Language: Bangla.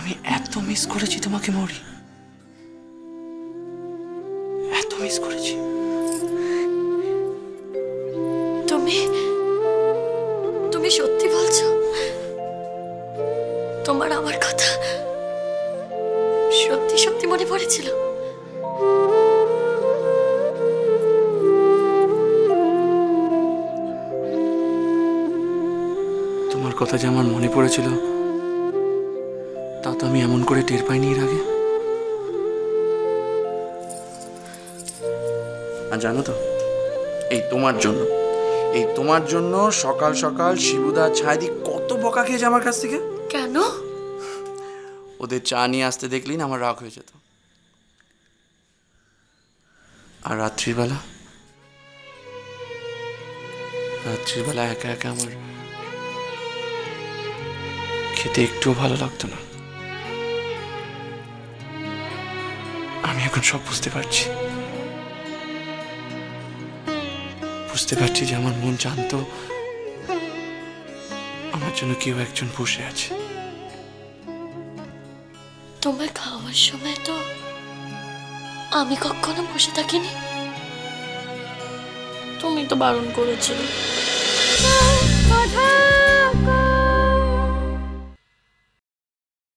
আমি এত মিস করেছি তোমাকে মৌরি, এত মিস করেছি। তুমি সত্যি বলছো? তোমার আমার কথা সত্যি সত্যি মনে পড়েছিল? তোমার কথা যে আমার মনে পড়েছিল তা তো আমি এমন করে টের পাইনি এর আগে। আর জানো তো, এই তোমার জন্য সকাল সকাল শিবুদা ছায়াদি কত বকা খেয়েছে আমার কাছ থেকে। কেন? ওদের চা নিয়ে আসতে দেখলেই না আমার রাগ হয়ে যেত। আর রাত্রিবেলা একা একা আমার খেতে একটুও ভালো লাগতো না। আমি এখন সব বুঝতে পারছি যে আমার মন জানতো আমার জন্য কেউ একজন বসে আছে। তোমার খাওয়ার সময় তো আমি কখনো বসে থাকিনি, তুমি তো বারণ করেছিলে।